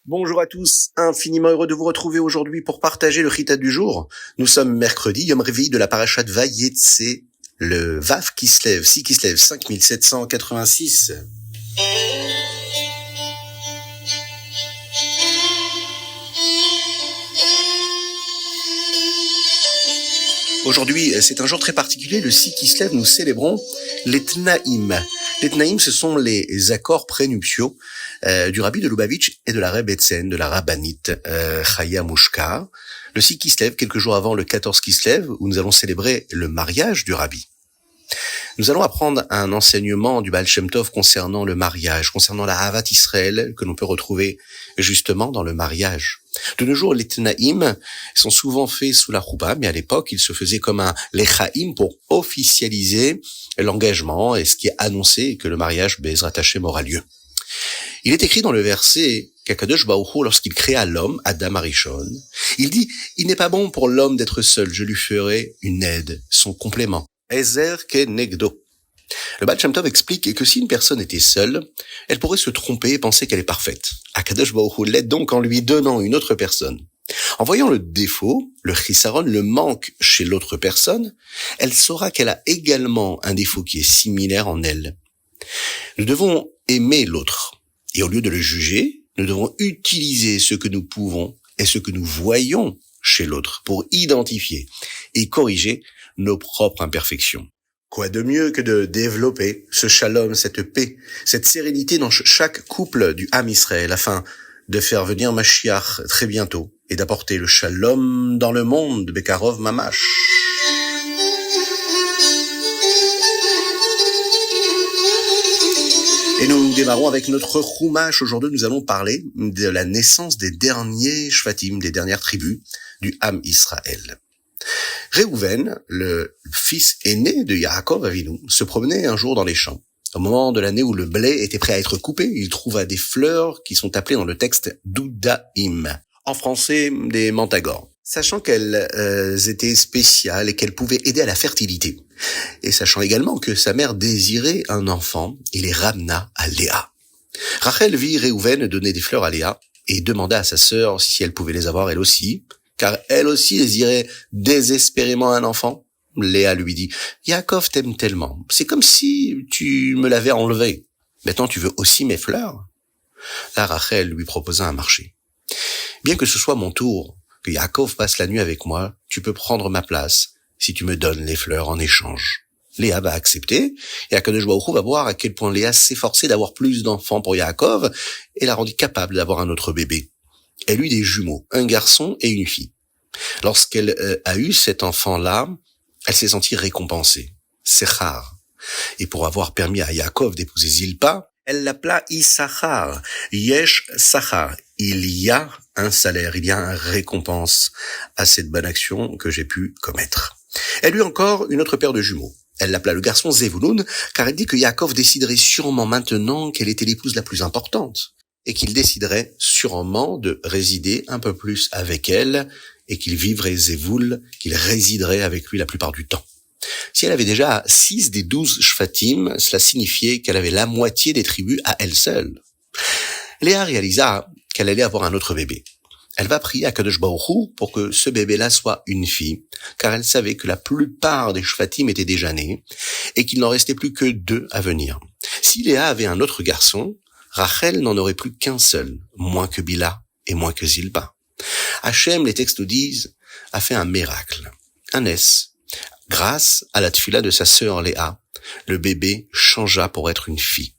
Bonjour à tous, infiniment heureux de vous retrouver aujourd'hui pour partager le Chita du jour. Nous sommes mercredi, Yom Revi'i de la Parashat Vayetse, le Vav Kislev, 6 Kislev 5786. Aujourd'hui, c'est un jour très particulier, le 6 Kislev, nous célébrons les Tnaïm. Les Tnaïm, ce sont les accords prénuptiaux du rabbi de Lubavitch et de la Rebbetzen, de la rabbinite Chaya Mushka. Le 6 Kislev, quelques jours avant le 14 Kislev, où nous allons célébrer le mariage du rabbi. Nous allons apprendre un enseignement du Baal Shem Tov concernant le mariage, concernant la Ahavat Israël, que l'on peut retrouver justement dans le mariage. De nos jours, les Tnaïm sont souvent faits sous la choupa, mais à l'époque, ils se faisaient comme un lechaïm pour officialiser l'engagement et ce qui est annoncé que le mariage Be'ezrat Hashem aura lieu. Il est écrit dans le verset qu'Akadosh Baruch Hu, lorsqu'il créa l'homme, Adam Arishon, il dit « Il n'est pas bon pour l'homme d'être seul, je lui ferai une aide, son complément. » Ezer kenegdo. Le Baal Shem Tov explique que si une personne était seule, elle pourrait se tromper et penser qu'elle est parfaite. Akadosh Baruch Hu l'aide donc en lui donnant une autre personne. En voyant le défaut, le chisaron, le manque chez l'autre personne, elle saura qu'elle a également un défaut qui est similaire en elle. Nous devons aimer l'autre. Et au lieu de le juger, nous devons utiliser ce que nous pouvons et ce que nous voyons chez l'autre pour identifier et corriger nos propres imperfections. Quoi de mieux que de développer ce shalom, cette paix, cette sérénité dans chaque couple du Ham Israël afin de faire venir Mashiach très bientôt et d'apporter le shalom dans le monde, Bekarov Mamash. Et nous démarrons avec notre Chumash. Aujourd'hui, nous allons parler de la naissance des derniers Shvatim, des dernières tribus du Ham Israël. Réhouven, le fils aîné de Yaakov Avinu, se promenait un jour dans les champs. Au moment de l'année où le blé était prêt à être coupé, il trouva des fleurs qui sont appelées dans le texte doudaïm, en français des mantigores. Sachant qu'elles étaient spéciales et qu'elles pouvaient aider à la fertilité, et sachant également que sa mère désirait un enfant, il les ramena à Léa. Rachel vit Réhouven donner des fleurs à Léa et demanda à sa sœur si elle pouvait les avoir elle aussi, car elle aussi désirait désespérément un enfant. Léa lui dit « Yaakov t'aime tellement, c'est comme si tu me l'avais enlevé. Maintenant tu veux aussi mes fleurs ?» Là, Rachel lui proposa un marché. « Bien que ce soit mon tour, que Yaakov passe la nuit avec moi, tu peux prendre ma place si tu me donnes les fleurs en échange. » Léa va accepter, et Akadosh Baruch Hu va voir à quel point Léa s'efforçait d'avoir plus d'enfants pour Yaakov et la rendit capable d'avoir un autre bébé. Elle eut des jumeaux, un garçon et une fille. Lorsqu'elle a eu cet enfant-là, elle s'est sentie récompensée. C'est rare. Et pour avoir permis à Yaakov d'épouser Zilpa, elle l'appela Issachar. Yesh Sachar. Il y a un salaire, il y a une récompense à cette bonne action que j'ai pu commettre. Elle eut encore une autre paire de jumeaux. Elle l'appela le garçon Zevulun, car elle dit que Yaakov déciderait sûrement maintenant qu'elle était l'épouse la plus importante, et qu'il déciderait sûrement de résider un peu plus avec elle, et qu'il vivrait Zévoul, qu'il résiderait avec lui la plupart du temps. Si elle avait déjà 6 des 12 Shvatim, cela signifiait qu'elle avait la moitié des tribus à elle seule. Léa réalisa qu'elle allait avoir un autre bébé. Elle va prier à Kadosh Baruch Hu pour que ce bébé-là soit une fille, car elle savait que la plupart des Shvatim étaient déjà nés, et qu'il n'en restait plus que 2 à venir. Si Léa avait un autre garçon, Rachel n'en aurait plus qu'un seul, moins que Bila et moins que Zilpa. Hachem, les textes nous disent, a fait un miracle, un nes. Grâce à la tfila de sa sœur Léa, le bébé changea pour être une fille.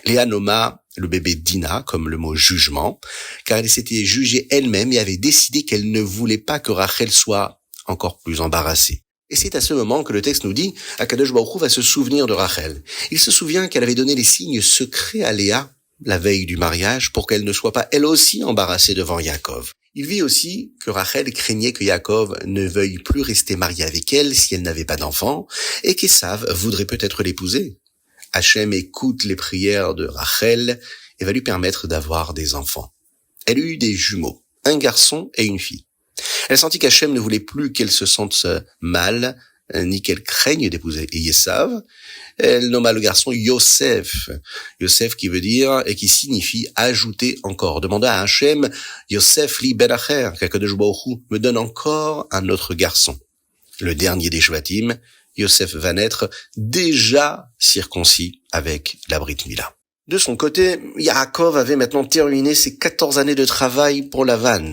Léa nomma le bébé Dina, comme le mot jugement, car elle s'était jugée elle-même et avait décidé qu'elle ne voulait pas que Rachel soit encore plus embarrassée. Et c'est à ce moment que le texte nous dit, Akadosh Baruch Hu va se souvenir de Rachel. Il se souvient qu'elle avait donné les signes secrets à Léa la veille du mariage pour qu'elle ne soit pas elle aussi embarrassée devant Yaakov. Il vit aussi que Rachel craignait que Yaakov ne veuille plus rester marié avec elle si elle n'avait pas d'enfant et qu'Esav voudrait peut-être l'épouser. Hachem écoute les prières de Rachel et va lui permettre d'avoir des enfants. Elle eut des jumeaux, un garçon et une fille. Elle sentit qu'Hachem ne voulait plus qu'elle se sente mal ni qu'elle craigne d'épouser Esav. Elle nomma le garçon Yosef. Yosef qui veut dire et qui signifie ajouter encore. Demanda à Hachem, Yosef li ben acher, qu'Akadosh Baruch Hu me donne encore un autre garçon. Le dernier des Shvatim, Yosef va naître déjà circoncis avec la Brit Mila. De son côté, Yaakov avait maintenant terminé ses 14 années de travail pour Lavan.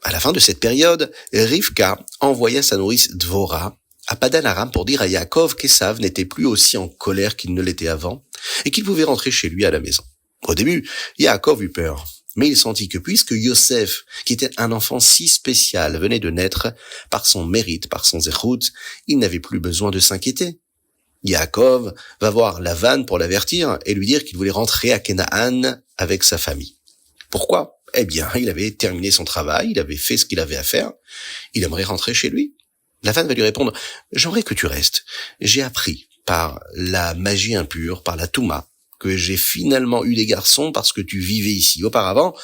À la fin de cette période, Rivka envoya sa nourrice Dvora à Padan Aram pour dire à Yaakov qu'Esav n'était plus aussi en colère qu'il ne l'était avant et qu'il pouvait rentrer chez lui à la maison. Au début, Yaakov eut peur, mais il sentit que puisque Yosef, qui était un enfant si spécial, venait de naître, par son mérite, par son zéchout, il n'avait plus besoin de s'inquiéter. Yaakov va voir Lavan pour l'avertir et lui dire qu'il voulait rentrer à Canaan avec sa famille. Pourquoi ? Eh bien, il avait terminé son travail, il avait fait ce qu'il avait à faire, il aimerait rentrer chez lui. Lavan va lui répondre « J'aimerais que tu restes. J'ai appris par la magie impure, par la Touma, que j'ai finalement eu des garçons parce que tu vivais ici. Auparavant,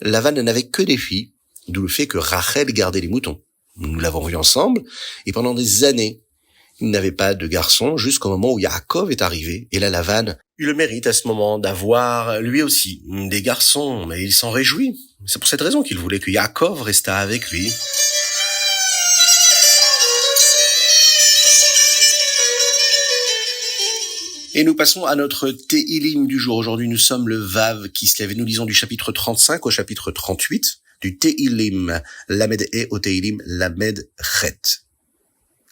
Lavan n'avait que des filles, d'où le fait que Rachel gardait les moutons. Nous l'avons vu ensemble, et pendant des années, il n'avait pas de garçon jusqu'au moment où Yaakov est arrivé. Et là, Lavan eut le mérite à ce moment d'avoir, lui aussi, des garçons, mais il s'en réjouit. C'est pour cette raison qu'il voulait que Yaakov restât avec lui. Et nous passons à notre Tehilim du jour. Aujourd'hui, nous sommes le Vav qui se lève. Nous lisons du chapitre 35 au chapitre 38, du Tehilim Lamed E au Tehilim Lamed Chet.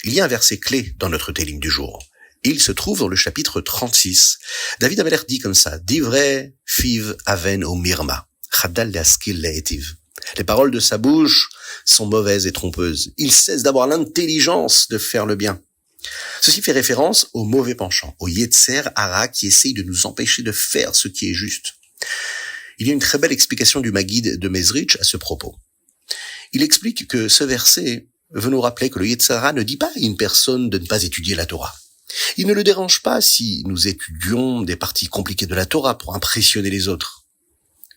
Il y a un verset clé dans notre Tehilim du jour. Il se trouve dans le chapitre 36. David Ameler dit comme ça, « Divrei fiv aven o mirma, chadal leaskil leetiv » Les paroles de sa bouche sont mauvaises et trompeuses. Il cesse d'avoir l'intelligence de faire le bien. Ceci fait référence au mauvais penchant, au Yetzer Hara qui essaye de nous empêcher de faire ce qui est juste. Il y a une très belle explication du Maguide de Mezrich à ce propos. Il explique que ce verset veut nous rappeler que le Yetzer Hara ne dit pas à une personne de ne pas étudier la Torah. Il ne le dérange pas si nous étudions des parties compliquées de la Torah pour impressionner les autres.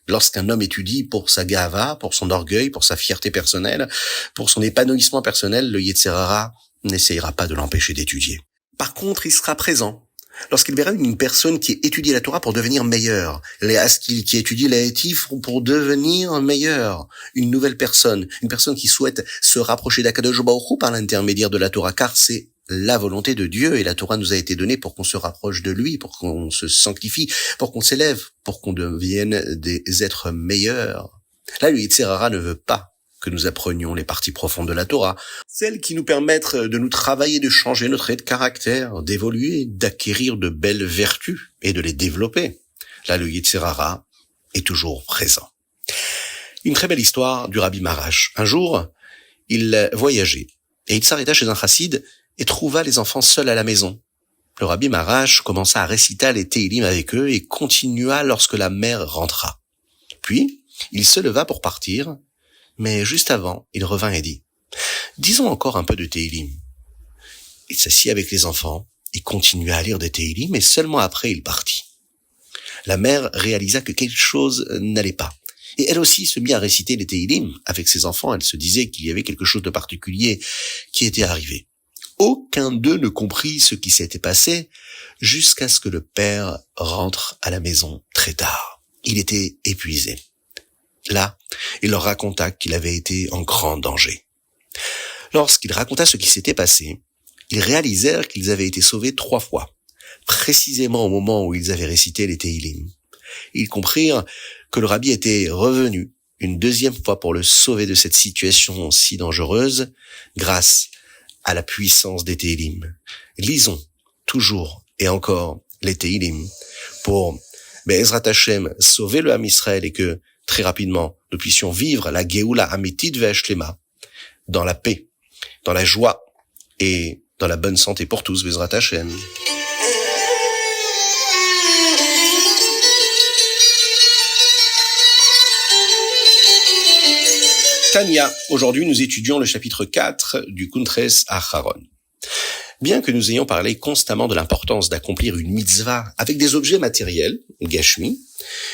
Lorsqu'un homme étudie pour sa gava, pour son orgueil, pour sa fierté personnelle, pour son épanouissement personnel, le Yetzer Hara n'essayera pas de l'empêcher d'étudier. Par contre, il sera présent lorsqu'il verra une personne qui étudie la Torah pour devenir meilleure, les Haskil qui étudie la Hétif pour devenir meilleur, une nouvelle personne, une personne qui souhaite se rapprocher d'Akadosh Baruch Hu par l'intermédiaire de la Torah, car c'est la volonté de Dieu et la Torah nous a été donnée pour qu'on se rapproche de lui, pour qu'on se sanctifie, pour qu'on s'élève, pour qu'on devienne des êtres meilleurs. Là, le Yetzer Hara ne veut pas que nous apprenions les parties profondes de la Torah, celles qui nous permettent de nous travailler, de changer notre trait de caractère, d'évoluer, d'acquérir de belles vertus et de les développer. Là, le Yetzer Hara est toujours présent. Une très belle histoire du Rabbi Marash. Un jour, il voyageait et il s'arrêta chez un chassid et trouva les enfants seuls à la maison. Le Rabbi Marash commença à réciter les Tehilim avec eux et continua lorsque la mère rentra. Puis, il se leva pour partir, mais juste avant, il revint et dit « Disons encore un peu de Tehilim ». Il s'assit avec les enfants, il continua à lire des Tehilim, et seulement après il partit. La mère réalisa que quelque chose n'allait pas. Et elle aussi se mit à réciter les Tehilim avec ses enfants. Elle se disait qu'il y avait quelque chose de particulier qui était arrivé. Aucun d'eux ne comprit ce qui s'était passé jusqu'à ce que le père rentre à la maison très tard. Il était épuisé. Là, il leur raconta qu'il avait été en grand danger. Lorsqu'il raconta ce qui s'était passé, ils réalisèrent qu'ils avaient été sauvés 3 fois, précisément au moment où ils avaient récité les Tehilim. Ils comprirent que le rabbi était revenu une 2e fois pour le sauver de cette situation si dangereuse, grâce à la puissance des Tehilim. Lisons toujours et encore les Tehilim pour Be'ezrat Hashem sauver le Ham Israël et que très rapidement, nous puissions vivre la Geoula Amitit Ve'Ashlema dans la paix, dans la joie et dans la bonne santé pour tous, Be'ezrat Hashem. Tania, aujourd'hui nous étudions le chapitre 4 du Kuntres Acharon. Bien que nous ayons parlé constamment de l'importance d'accomplir une mitzvah avec des objets matériels, gashmi,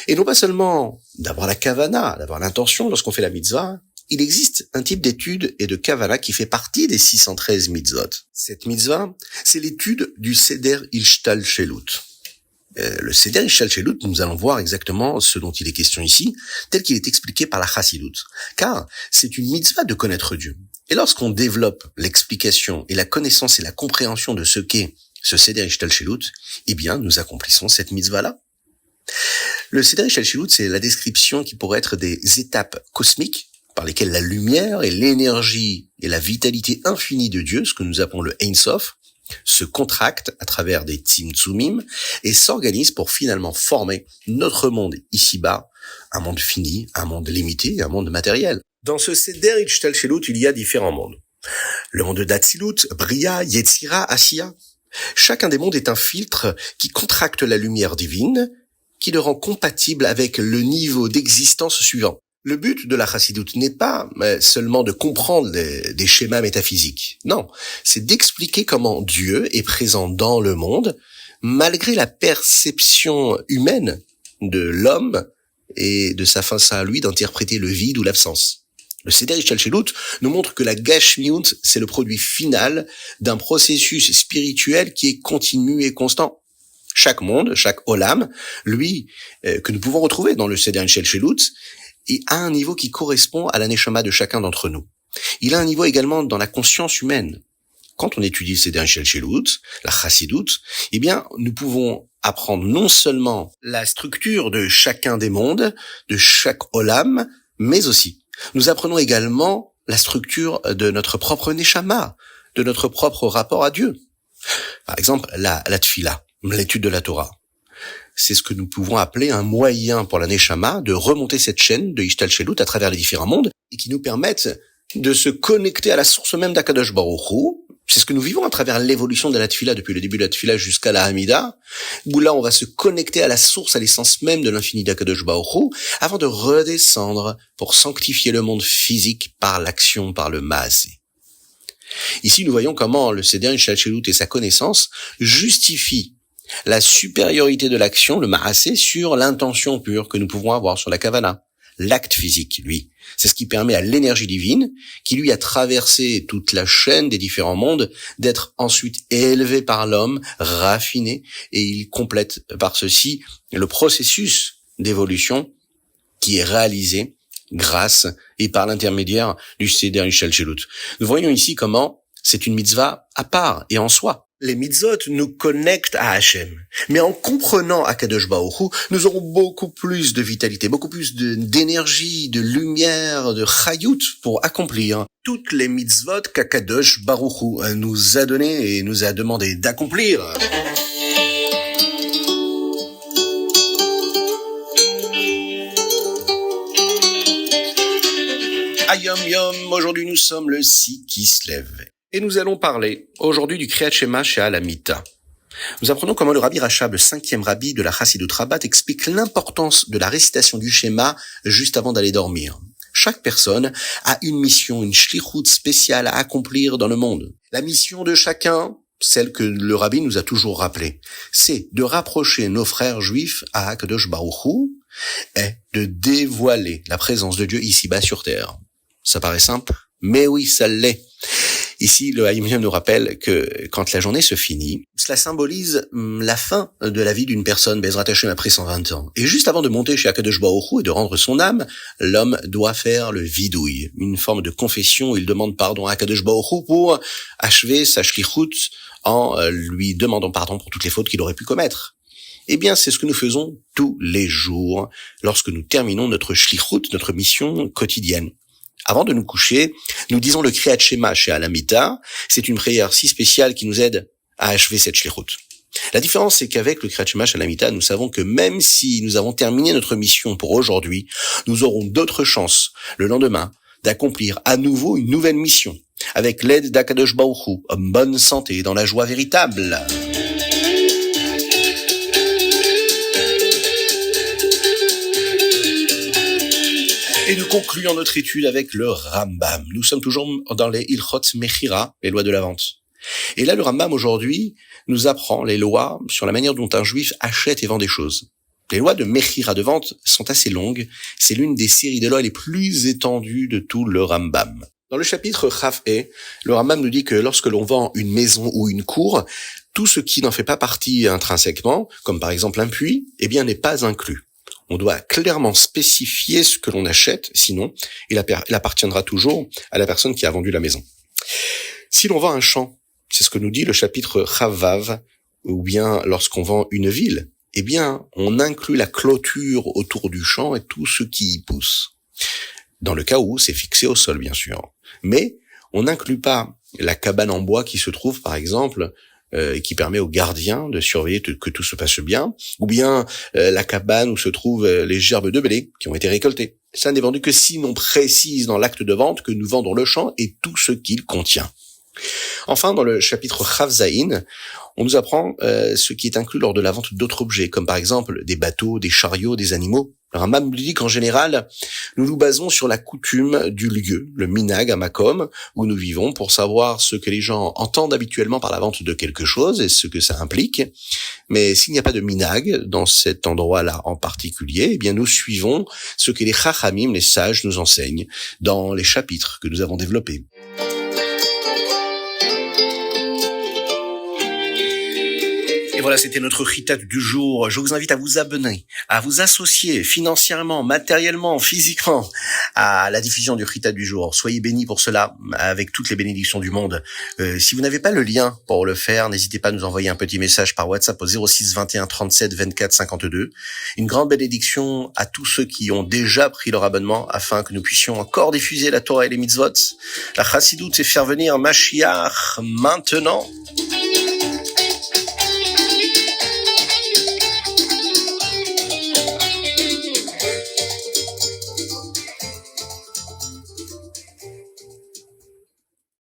et non pas seulement d'avoir la kavana, d'avoir l'intention lorsqu'on fait la mitzvah, il existe un type d'étude et de kavala qui fait partie des 613 mitzvot. Cette mitzvah, c'est l'étude du Seder Ishtalshelut. Le Seder Ishtalshelut, nous allons voir exactement ce dont il est question ici, tel qu'il est expliqué par la Chassidut. Car c'est une mitzvah de connaître Dieu. Et lorsqu'on développe l'explication et la connaissance et la compréhension de ce qu'est ce Seder Ishtalshelut, eh bien, nous accomplissons cette mitzvah-là. Le Seder Ishtalshelut, c'est la description qui pourrait être des étapes cosmiques par lesquelles la lumière et l'énergie et la vitalité infinie de Dieu, ce que nous appelons le Ein Sof, se contractent à travers des Tzimtzumim et s'organisent pour finalement former notre monde ici-bas, un monde fini, un monde limité, un monde matériel. Dans ce Seder Ishtalshelut, il y a différents mondes. Le monde d'Atsilut, Bria, Yetzira, Asiya. Chacun des mondes est un filtre qui contracte la lumière divine, qui le rend compatible avec le niveau d'existence suivant. Le but de la Chassidut n'est pas seulement de comprendre des schémas métaphysiques. Non, c'est d'expliquer comment Dieu est présent dans le monde, malgré la perception humaine de l'homme et de sa façon à lui d'interpréter le vide ou l'absence. Le Seder Ishtalshelut nous montre que la Gashmiut, c'est le produit final d'un processus spirituel qui est continu et constant. Chaque monde, chaque olam, lui, que nous pouvons retrouver dans le Seder Ishtalshelut, et a un niveau qui correspond à la neshama de chacun d'entre nous. Il a un niveau également dans la conscience humaine. Quand on étudie le Seder Ishtalshelut, la Chassidut, eh bien, nous pouvons apprendre non seulement la structure de chacun des mondes, de chaque olam, mais aussi, nous apprenons également la structure de notre propre neshama, de notre propre rapport à Dieu. Par exemple, la tfila, l'étude de la Torah. C'est ce que nous pouvons appeler un moyen pour la Neshama de remonter cette chaîne de Ishtalshelut à travers les différents mondes et qui nous permettent de se connecter à la source même d'Akadosh Baruch Hu. C'est ce que nous vivons à travers l'évolution de la Tfila depuis le début de la Tfila jusqu'à la Hamida, où là on va se connecter à la source, à l'essence même de l'infini d'Akadosh Baruch Hu, avant de redescendre pour sanctifier le monde physique par l'action, par le Maasé. Ici nous voyons comment le Seder Ishtalshelut et sa connaissance justifient la supériorité de l'action, le ma'asé, sur l'intention pure que nous pouvons avoir sur la kavana. L'acte physique, lui, c'est ce qui permet à l'énergie divine, qui lui a traversé toute la chaîne des différents mondes, d'être ensuite élevé par l'homme, raffiné, et il complète par ceci le processus d'évolution qui est réalisé grâce et par l'intermédiaire du Seder Ishtalshelut. Nous voyons ici comment c'est une mitzvah à part et en soi. Les mitzvot nous connectent à Hachem. Mais en comprenant Akadosh Baruch Hu, nous aurons beaucoup plus de vitalité, beaucoup plus d'énergie, de lumière, de chayut pour accomplir toutes les mitzvot qu'Akadosh Baruch Hu nous a donné et nous a demandé d'accomplir. Ayom Yom, aujourd'hui nous sommes le 6 qui se lève. Et nous allons parler aujourd'hui du Kriyat Shema chez Alamita. Nous apprenons comment le Rabbi Rachab, le 5e rabbi de la Chassidut Rabat, explique l'importance de la récitation du Shema juste avant d'aller dormir. Chaque personne a une mission, une shlichut spéciale à accomplir dans le monde. La mission de chacun, celle que le Rabbi nous a toujours rappelée, c'est de rapprocher nos frères juifs à Akadosh Baruch Hu et de dévoiler la présence de Dieu ici-bas sur terre. Ça paraît simple, mais oui, ça l'est. Ici, le Hayom Yom nous rappelle que quand la journée se finit, cela symbolise la fin de la vie d'une personne, Bezrat Hashem, après 120 ans. Et juste avant de monter chez Akadosh Baruch Hu et de rendre son âme, l'homme doit faire le vidouille, une forme de confession où il demande pardon à Akadosh Baruch Hu pour achever sa shlichut en lui demandant pardon pour toutes les fautes qu'il aurait pu commettre. Eh bien, c'est ce que nous faisons tous les jours lorsque nous terminons notre shlichut, notre mission quotidienne. Avant de nous coucher, nous disons le Kriyat Shema chez Alamita. C'est une prière si spéciale qui nous aide à achever cette shlichut. La différence, c'est qu'avec le Kriyat Shema chez Alamita, nous savons que même si nous avons terminé notre mission pour aujourd'hui, nous aurons d'autres chances le lendemain d'accomplir à nouveau une nouvelle mission avec l'aide d'Akadosh Baruch Hu, en bonne santé et dans la joie véritable. Et nous concluons notre étude avec le Rambam. Nous sommes toujours dans les Ilchot Mechira, les lois de la vente. Et là, le Rambam, aujourd'hui, nous apprend les lois sur la manière dont un juif achète et vend des choses. Les lois de Mechira, de vente, sont assez longues. C'est l'une des séries de lois les plus étendues de tout le Rambam. Dans le chapitre Chaf E, le Rambam nous dit que lorsque l'on vend une maison ou une cour, tout ce qui n'en fait pas partie intrinsèquement, comme par exemple un puits, eh bien n'est pas inclus. On doit clairement spécifier ce que l'on achète, sinon il appartiendra toujours à la personne qui a vendu la maison. Si l'on vend un champ, c'est ce que nous dit le chapitre Chavav, ou bien lorsqu'on vend une ville, eh bien on inclut la clôture autour du champ et tout ce qui y pousse. Dans le cas où c'est fixé au sol, bien sûr. Mais on n'inclut pas la cabane en bois qui se trouve, par exemple, et qui permet aux gardiens de surveiller que tout se passe bien, ou bien la cabane où se trouvent les gerbes de blé qui ont été récoltées. Ça n'est vendu que si l'on précise dans l'acte de vente que nous vendons le champ et tout ce qu'il contient. Enfin, dans le chapitre Chav Zayin, on nous apprend ce qui est inclus lors de la vente d'autres objets, comme par exemple des bateaux, des chariots, des animaux. Le Rambam nous dit qu'en général, nous nous basons sur la coutume du lieu, le minag à Makom, où nous vivons, pour savoir ce que les gens entendent habituellement par la vente de quelque chose et ce que ça implique. Mais s'il n'y a pas de minag dans cet endroit-là en particulier, eh bien nous suivons ce que les chachamim, les sages, nous enseignent dans les chapitres que nous avons développés. Et voilà, c'était notre Chitat du jour. Je vous invite à vous abonner, à vous associer financièrement, matériellement, physiquement à la diffusion du Chitat du jour. Soyez bénis pour cela, avec toutes les bénédictions du monde. Si vous n'avez pas le lien pour le faire, n'hésitez pas à nous envoyer un petit message par WhatsApp au 06 21 37 24 52. Une grande bénédiction à tous ceux qui ont déjà pris leur abonnement afin que nous puissions encore diffuser la Torah et les mitzvot. La Chassidut, c'est faire venir Mashiach maintenant.